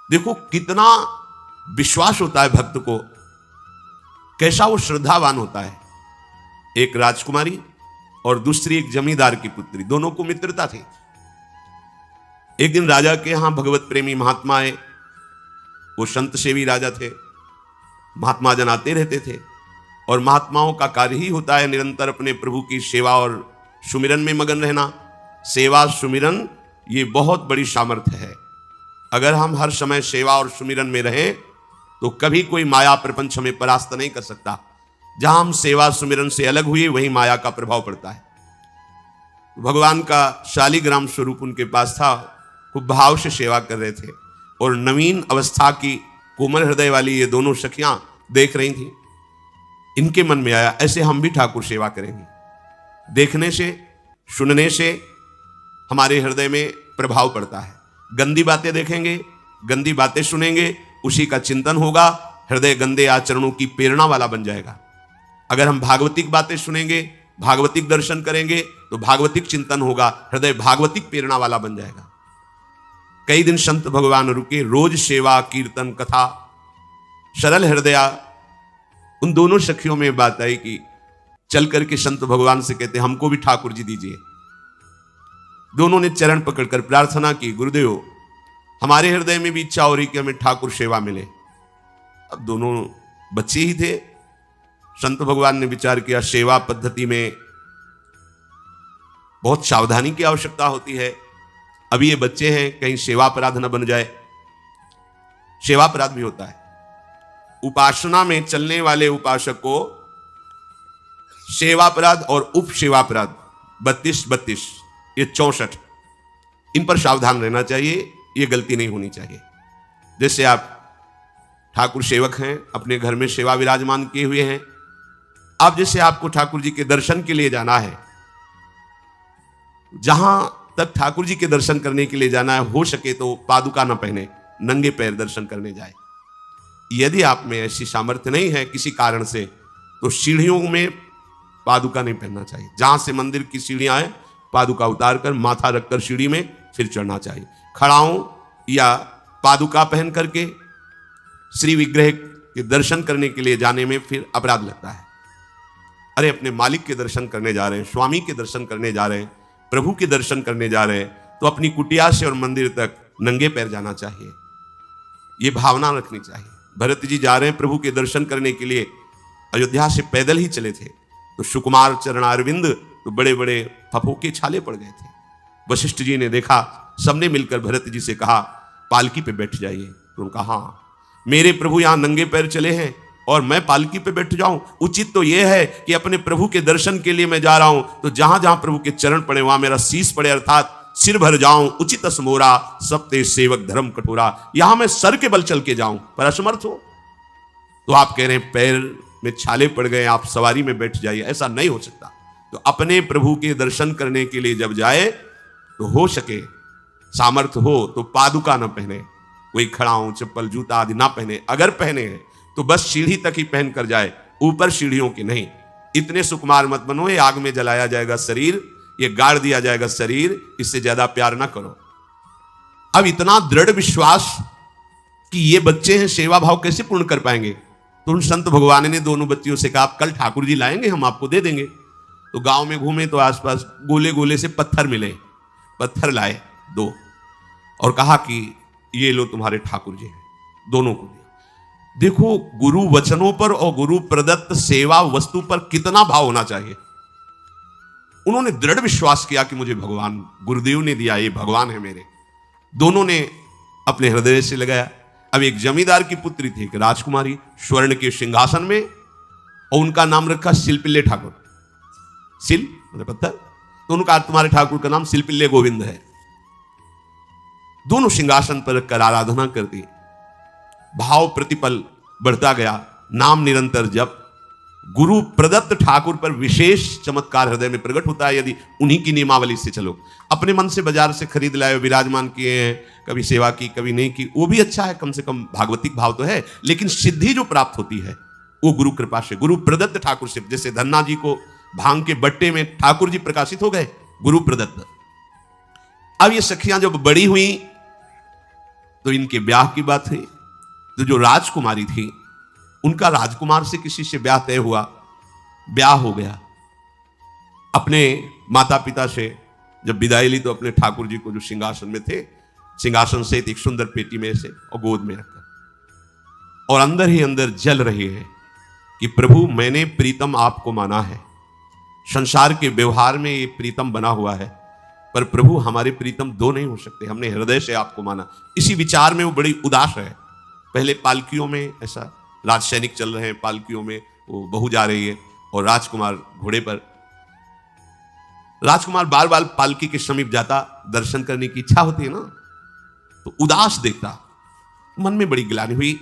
देखो कितना विश्वास होता है भक्त को, कैसा वो श्रद्धावान होता है। एक राजकुमारी और दूसरी एक जमींदार की पुत्री, दोनों को मित्रता थी। एक दिन राजा के यहां भगवत प्रेमी महात्मा आए। वो संत सेवी राजा थे, महात्मा जन आते रहते थे और महात्माओं का कार्य ही होता है निरंतर अपने प्रभु की सेवा और सुमिरन में मगन रहना। सेवा सुमिरन ये बहुत बड़ी सामर्थ्य है। अगर हम हर समय सेवा और सुमिरन में रहें तो कभी कोई माया प्रपंच हमें परास्त नहीं कर सकता। जहां हम सेवा सुमिरन से अलग हुए वहीं माया का प्रभाव पड़ता है। भगवान का शालिग्राम स्वरूप उनके पास था, खूब भाव से सेवा कर रहे थे और नवीन अवस्था की कोमल हृदय वाली ये दोनों सखियां देख रही थी। इनके मन में आया ऐसे हम भी ठाकुर सेवा करेंगे। देखने से सुनने से हमारे हृदय में प्रभाव पड़ता है। गंदी बातें देखेंगे, गंदी बातें सुनेंगे, उसी का चिंतन होगा, हृदय गंदे आचरणों की प्रेरणा वाला बन जाएगा। अगर हम भागवतिक बातें सुनेंगे, भागवतिक दर्शन करेंगे तो भागवतिक चिंतन होगा, हृदय भागवतिक प्रेरणा वाला बन जाएगा। कई दिन संत भगवान रुके, रोज सेवा कीर्तन कथा, सरल हृदया। उन दोनों सखियों में बात आई कि चल करके संत भगवान से कहते हमको भी ठाकुर जी दीजिए। दोनों ने चरण पकड़कर प्रार्थना की, गुरुदेव हमारे हृदय में भी इच्छा हो रही कि हमें ठाकुर सेवा मिले। अब दोनों बच्चे ही थे। संत भगवान ने विचार किया सेवा पद्धति में बहुत सावधानी की आवश्यकता होती है। अभी ये बच्चे हैं, कहीं सेवापराध न बन जाए। सेवापराध भी होता है। उपासना में चलने वाले उपासक को सेवापराध और उप सेवापराध 32 ये 64, इन पर सावधान रहना चाहिए। ये गलती नहीं होनी चाहिए। जैसे आप ठाकुर सेवक हैं, अपने घर में सेवा विराजमान किए हुए हैं। अब जैसे आपको ठाकुर जी के दर्शन के लिए जाना है, जहां तक ठाकुर जी के दर्शन करने के लिए जाना है, हो सके तो पादुका न पहने, नंगे पैर दर्शन करने जाए। यदि आप में ऐसी सामर्थ्य नहीं है किसी कारण से, तो सीढ़ियों में पादुका नहीं पहनना चाहिए। जहां से मंदिर की सीढ़ियां हैं, पादुका उतार कर माथा रखकर सीढ़ी में फिर चढ़ना चाहिए। खड़ाओं या पादुका पहन करके श्री विग्रह के दर्शन करने के लिए जाने में फिर अपराध लगता है। अरे अपने मालिक के दर्शन करने जा रहे हैं, स्वामी के दर्शन करने जा रहे हैं, प्रभु के दर्शन करने जा रहे हैं, तो अपनी कुटिया से और मंदिर तक नंगे पैर जाना चाहिए। ये भावना रखनी चाहिए। भरत जी जा रहे हैं प्रभु के दर्शन करने के लिए, अयोध्या से पैदल ही चले थे, तो सुकुमार चरणारविंद तो बड़े बड़े फफोके छाले पड़ गए थे। वशिष्ठ जी ने देखा, सबने मिलकर भरत जी से कहा पालकी पे बैठ जाइए। तो उनका हाँ, मेरे प्रभु यहां नंगे पैर चले हैं और मैं पालकी पे बैठ जाऊं? उचित तो यह है कि अपने प्रभु के दर्शन के लिए मैं जा रहा हूं, तो जहां जहां प्रभु के चरण पड़े वहां मेरा शीश पड़े, अर्थात सिर भर जाऊं। उचित असमोरा सप्ते सेवक धर्म कठोरा, यहां मैं सर के बल चल के जाऊं पर असमर्थ हूं। तो आप कह रहे हैं पैर में छाले पड़ गए, आप सवारी में बैठ जाइए, ऐसा नहीं हो सकता। तो अपने प्रभु के दर्शन करने के लिए जब जाए तो हो सके, सामर्थ्य हो तो पादुका न पहने, कोई खड़ाऊं चप्पल जूता आदि ना पहने। अगर पहने हैं तो बस सीढ़ी तक ही पहन कर जाए, ऊपर सीढ़ियों की नहीं। इतने सुकुमार मत बनो, ये आग में जलाया जाएगा शरीर, ये गाड़ दिया जाएगा शरीर, इससे ज्यादा प्यार ना करो। अब इतना दृढ़ विश्वास कि ये बच्चे हैं, सेवा भाव कैसे पूर्ण कर पाएंगे? तो उन संत भगवान ने दोनों बच्चियों से कहा कल ठाकुर जी लाएंगे, हम आपको दे देंगे। तो गांव में घूमे तो आसपास गोले गोले से पत्थर मिले, पत्थर लाए 2 और कहा कि ये लो तुम्हारे ठाकुर जी हैं। दोनों को दिया। देखो गुरु वचनों पर और गुरु प्रदत्त सेवा वस्तु पर कितना भाव होना चाहिए। उन्होंने दृढ़ विश्वास किया कि मुझे भगवान गुरुदेव ने दिया, ये भगवान है मेरे। दोनों ने अपने हृदय से लगाया। अब एक जमींदार की पुत्री थी, एक राजकुमारी, स्वर्ण के सिंहासन में, और उनका नाम रखा शिलपिल्ले ठाकुर। शिल मतलब पत्थर, तो उनका तुम्हारे ठाकुर का नाम शिलपिल्ले गोविंद है। दोनों सिंहासन पर रखकर आराधना करती, भाव प्रतिपल बढ़ता गया, नाम निरंतर जप। गुरु प्रदत्त ठाकुर पर विशेष चमत्कार हृदय में प्रकट होता है यदि उन्हीं की नियमावली से चलो। अपने मन से बाजार से खरीद लाए, विराजमान किए हैं, कभी सेवा की कभी नहीं की, वो भी अच्छा है, कम से कम भागवतिक भाव तो है। लेकिन सिद्धि जो प्राप्त होती है वो गुरु कृपा से, गुरु प्रदत्त ठाकुर से। जैसे धन्ना जी को भांग के बट्टे में ठाकुर जी प्रकाशित हो गए, गुरु प्रदत्त। अब ये सखियां जब बड़ी हुई तो इनके ब्याह की बात हुई। तो जो राजकुमारी थी उनका राजकुमार से किसी से ब्याह तय हुआ, ब्याह हो गया। अपने माता पिता से जब विदाई ली तो अपने ठाकुर जी को जो सिंहासन में थे, सिंहासन से एक सुंदर पेटी में से और गोद में रखकर, और अंदर ही अंदर जल रही है कि प्रभु मैंने प्रीतम आपको माना है, संसार के व्यवहार में ये प्रीतम बना हुआ है, पर प्रभु हमारे प्रीतम दो नहीं हो सकते, हमने हृदय से आपको माना। इसी विचार में वो बड़ी उदास है। पहले पालकियों में ऐसा राज सैनिक चल रहे हैं, पालकियों में वो बहू जा रही है और राजकुमार घोड़े पर। राजकुमार बार बार पालकी के समीप जाता, दर्शन करने की इच्छा होती है ना, तो उदास देखता, मन में बड़ी गिलानी हुई।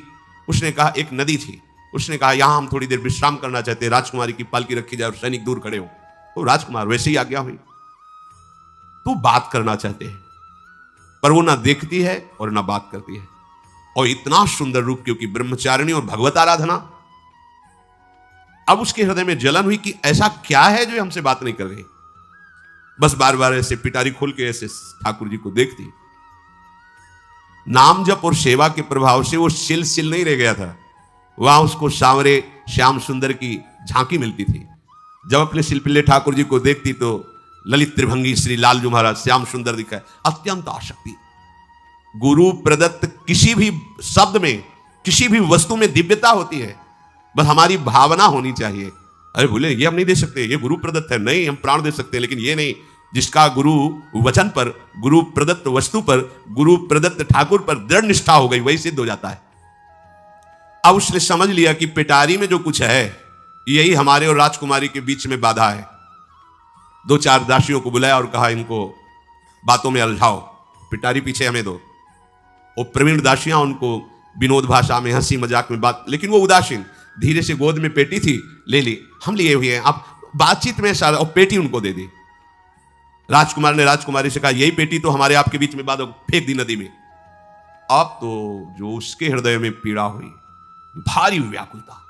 उसने कहा, एक नदी थी, उसने कहा यहां हम थोड़ी देर विश्राम करना चाहते हैं, राजकुमारी की पालकी रखी जाए और सैनिक दूर खड़े हो। तो राजकुमार वैसे ही आज्ञा हुई। तो बात करना चाहते हैं, पर वो ना देखती है और ना बात करती है, और इतना सुंदर रूप, क्योंकि ब्रह्मचारिणी और भगवत आराधना। अब उसके हृदय में जलन हुई कि ऐसा क्या है जो हमसे बात नहीं कर रही। बस बार बार ऐसे पिटारी खोल के ऐसे ठाकुर जी को देखती। नाम जप और सेवा के प्रभाव से वो सिल नहीं रह गया था, वहां उसको सांवरे श्याम सुंदर की झांकी मिलती थी। जब अपने शिल्पिल्ले ठाकुर जी को देखती तो ललित त्रिभंगी श्री लालजू महाराज श्याम सुंदर दिखाए, अत्यंत आसक्ति। गुरु प्रदत्त किसी भी शब्द में, किसी भी वस्तु में दिव्यता होती है, बस हमारी भावना होनी चाहिए। अरे बोले ये हम नहीं दे सकते, ये गुरु प्रदत्त है, नहीं हम प्राण दे सकते, लेकिन ये नहीं। जिसका गुरु वचन पर, गुरु प्रदत्त वस्तु पर, गुरु प्रदत्त ठाकुर पर दृढ़ निष्ठा हो गई, वही सिद्ध हो जाता है। अब उसने समझ लिया कि पिटारी में जो कुछ है यही हमारे और राजकुमारी के बीच में बाधा है। दो चार दासियों को बुलाया और कहा इनको बातों में उलझाओ, पिटारी पीछे हमें दो। वो प्रवीण दासियां उनको विनोद भाषा में, हंसी मजाक में बात, लेकिन वो उदासीन। धीरे से गोद में पेटी थी, ले ली, हम लिए हुए हैं, अब बातचीत में सारा, और पेटी उनको दे दी। राजकुमार ने राजकुमारी से कहा यही पेटी तो हमारे आपके बीच में बात, फेंक दी नदी में। अब तो जो उसके हृदय में पीड़ा हुई, भारी व्याकुलता।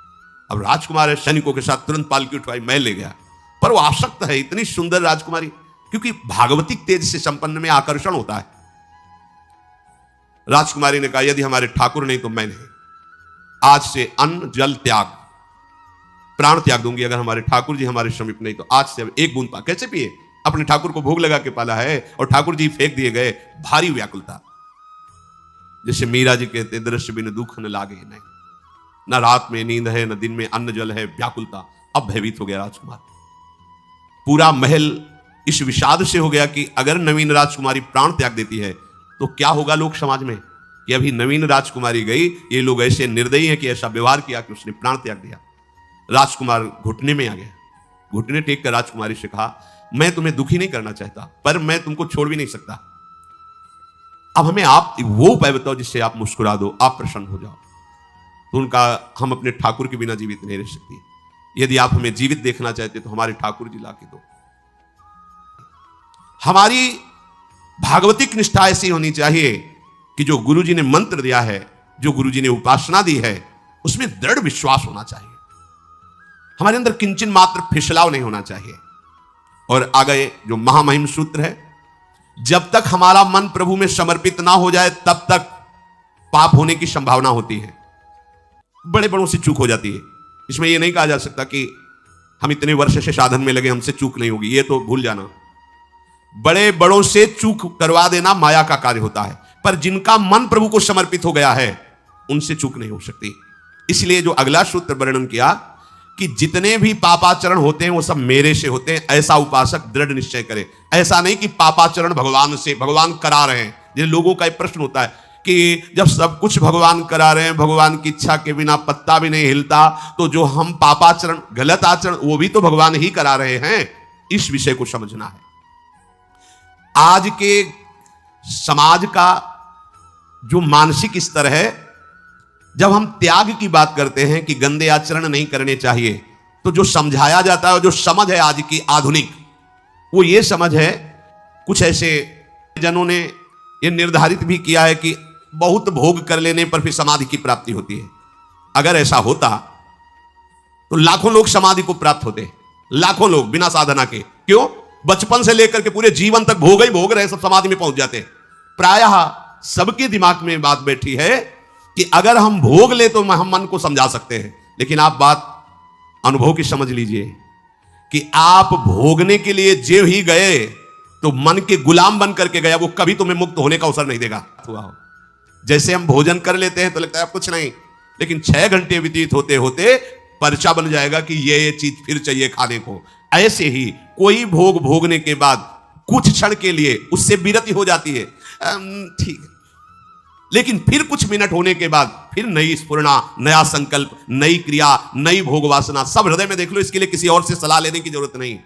अब राजकुमार सैनिकों के साथ तुरंत पालकी उठवाई, मैं ले गया, पर वो आसक्त है, इतनी सुंदर राजकुमारी, क्योंकि भागवतिक तेज से संपन्न में आकर्षण होता है। राजकुमारी ने कहा यदि हमारे ठाकुर नहीं तो मैं नहीं, आज से अन्न जल त्याग, प्राण त्याग दूंगी अगर हमारे ठाकुर जी हमारे समीप नहीं तो। आज से एक बूंद पा कैसे पिए, अपने ठाकुर को भोग लगा के पाला है और ठाकुर जी फेंक दिए गए। भारी व्याकुलता, जैसे मीरा जी कहते दृश्य बिन दुख न लागे, नहीं, न रात में नींद है न दिन में अन्न जल है, व्याकुलता। अब भयभीत हो गया राजकुमार। पूरा महल इस विषाद से हो गया कि अगर नवीन राजकुमारी प्राण त्याग देती है तो क्या होगा लोक समाज में, कि अभी नवीन राजकुमारी गई, ये लोग ऐसे निर्दयी हैं कि ऐसा व्यवहार किया कि उसने प्राण त्याग दिया। राजकुमार घुटने में आ गया, घुटने टेक कर राजकुमारी से कहा मैं तुम्हें दुखी नहीं करना चाहता, पर मैं तुमको छोड़ भी नहीं सकता। अब हमें आप वो उपाय बताओ जिससे आप मुस्कुरा दो, आप प्रसन्न हो जाओ। तो उनका, हम अपने ठाकुर के बिना जीवित नहीं रह सकती, यदि आप हमें जीवित देखना चाहते तो हमारे ठाकुर जी ला के दो। हमारी भागवतिक निष्ठा ऐसी होनी चाहिए कि जो गुरु जी ने मंत्र दिया है, जो गुरु जी ने उपासना दी है, उसमें दृढ़ विश्वास होना चाहिए। हमारे अंदर किंचन मात्र फिसलाव नहीं होना चाहिए। और आगे जो महामहिम सूत्र है, जब तक हमारा मन प्रभु में समर्पित ना हो जाए तब तक पाप होने की संभावना होती है, बड़े बड़ों से चूक हो जाती है। इसमें यह नहीं कहा जा सकता कि हम इतने वर्ष से साधन में लगे हमसे चूक नहीं होगी, ये तो भूल जाना। बड़े बड़ों से चूक करवा देना माया का कार्य होता है, पर जिनका मन प्रभु को समर्पित हो गया है उनसे चूक नहीं हो सकती। इसलिए जो अगला सूत्र वर्णन किया कि जितने भी पापाचरण होते हैं वो सब मेरे से होते हैं, ऐसा उपासक दृढ़ निश्चय करे। ऐसा नहीं कि पापाचरण भगवान से, भगवान करा रहे हैं। जैसे लोगों का एक प्रश्न होता है कि जब सब कुछ भगवान करा रहे हैं, भगवान की इच्छा के बिना पत्ता भी नहीं हिलता, तो जो हम पापाचरण, गलत आचरण, वो भी तो भगवान ही करा रहे हैं। इस विषय को समझना है। आज के समाज का जो मानसिक स्तर है, जब हम त्याग की बात करते हैं कि गंदे आचरण नहीं करने चाहिए, तो जो समझाया जाता है, जो समझ है आज की आधुनिक, वो ये समझ है, कुछ ऐसे जनों ने ये निर्धारित भी किया है कि बहुत भोग कर लेने पर फिर समाधि की प्राप्ति होती है। अगर ऐसा होता तो लाखों लोग समाधि को प्राप्त होते, लाखों लोग बिना साधना के। क्यों? बचपन से लेकर के पूरे जीवन तक भोग ही भोग रहे, सब समाधि में पहुंच जाते। प्रायः सबके दिमाग में बात बैठी है कि अगर हम भोग ले तो हम मन को समझा सकते हैं, लेकिन आप बात अनुभव की समझ लीजिए कि आप भोगने के लिए जो ही गए तो मन के गुलाम बन करके गया, वो कभी तुम्हें मुक्त होने का अवसर नहीं देगा। जैसे हम भोजन कर लेते हैं तो लगता है अब कुछ नहीं, लेकिन 6 घंटे व्यतीत होते होते पर्चा बन जाएगा कि ये चीज फिर चाहिए खाने को। ऐसे ही कोई भोग भोगने के बाद कुछ क्षण के लिए उससे विरति हो जाती है, ठीक है, लेकिन फिर कुछ मिनट होने के बाद फिर नई स्फुरणा, नया संकल्प, नई क्रिया, नई भोग वासना सब हृदय में देख लो। इसके लिए किसी और से सलाह लेने की जरूरत नहीं।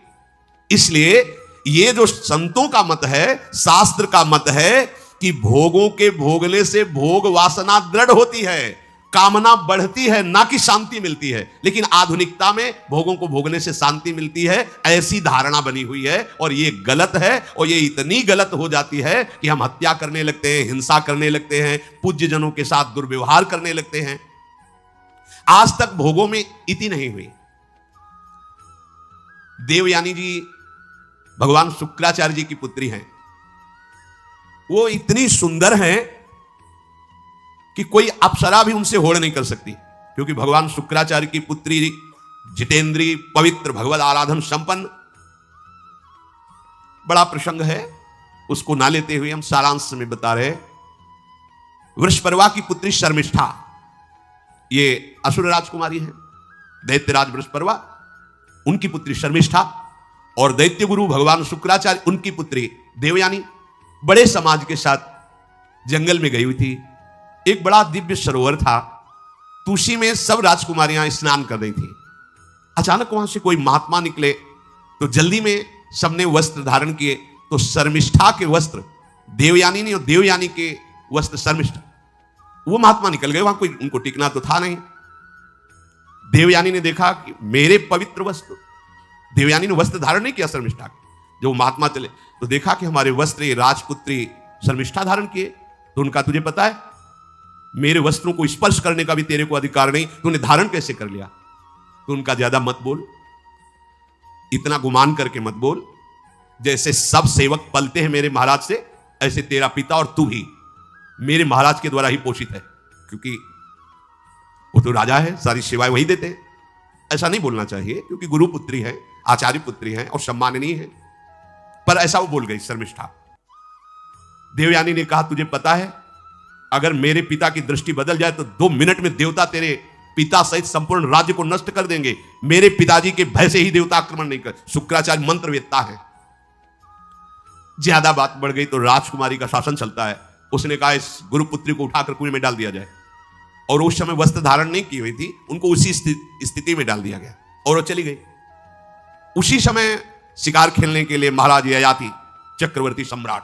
इसलिए ये जो संतों का मत है, शास्त्र का मत है कि भोगों के भोगने से भोग वासना दृढ़ होती है, कामना बढ़ती है, ना कि शांति मिलती है। लेकिन आधुनिकता में भोगों को भोगने से शांति मिलती है, ऐसी धारणा बनी हुई है, और ये गलत है। और ये इतनी गलत हो जाती है कि हम हत्या करने लगते हैं, हिंसा करने लगते हैं, पूज्य जनों के साथ दुर्व्यवहार करने लगते हैं। आज तक भोगों में इति नहीं हुई। देवयानी जी भगवान शुक्राचार्य जी की पुत्री हैं। वो इतनी सुंदर हैं कि कोई अप्सरा भी उनसे होड़ नहीं कर सकती, क्योंकि भगवान शुक्राचार्य की पुत्री जितेंद्री, पवित्र, भगवत आराधन संपन्न। बड़ा प्रसंग है, उसको ना लेते हुए हम सारांश में बता रहे। वृषपर्वा की पुत्री शर्मिष्ठा, ये असुर राजकुमारी है, दैत्यराज वृषपर्वा उनकी पुत्री शर्मिष्ठा, और दैत्य गुरु भगवान शुक्राचार्य उनकी पुत्री देवयानी बड़े समाज के साथ जंगल में गई हुई थी। एक बड़ा दिव्य सरोवर था, तुलसी में सब राजकुमारियां स्नान कर रही थी। अचानक वहां से कोई महात्मा निकले तो जल्दी में सबने वस्त्र धारण किए, तो शर्मिष्ठा के वस्त्र देवयानी ने और देवयानी के वस्त्र शर्मिष्ठा, वो महात्मा निकल गए। वहां कोई उनको टिकना तो था नहीं। देवयानी ने देखा कि मेरे पवित्र वस्त्र, देवयानी ने वस्त्र धारण नहीं किया शर्मिष्ठा के। जो महात्मा चले तो देखा कि हमारे वस्त्र ये राजपुत्री शर्मिष्ठा धारण किए। तो उनका तुझे पता है मेरे वस्त्रों को स्पर्श करने का भी तेरे को अधिकार नहीं, तूने धारण कैसे कर लिया? तो उनका ज्यादा मत बोल, इतना गुमान करके मत बोल। जैसे सब सेवक पलते हैं मेरे महाराज से, ऐसे तेरा पिता और तू भी मेरे महाराज के द्वारा ही पोषित है, क्योंकि वो तो राजा है, सारी सेवाएं वही देते हैं। ऐसा नहीं बोलना चाहिए, क्योंकि गुरु पुत्री है, आचार्य पुत्री है और सम्माननीय है। पर ऐसा वो बोल गई शर्मिष्ठा। देवयानी ने कहा तुझे पता है अगर मेरे पिता की दृष्टि बदल जाए तो 2 मिनट में देवता तेरे पिता सहित संपूर्ण राज्य को नष्ट कर देंगे। मेरे पिताजी के भय से ही देवता आक्रमण नहीं कर। शुक्राचार्य मंत्रवेत्ता है। ज्यादा बात बढ़ गई तो राजकुमारी का शासन चलता है। उसने कहा इस गुरुपुत्री को उठाकर कुएं में डाल दिया जाए, और उस समय वस्त्र धारण नहीं की हुई थी, उनको उसी स्थिति में डाल दिया गया और वो चली गई। उसी समय शिकार खेलने के लिए महाराज ययाति चक्रवर्ती सम्राट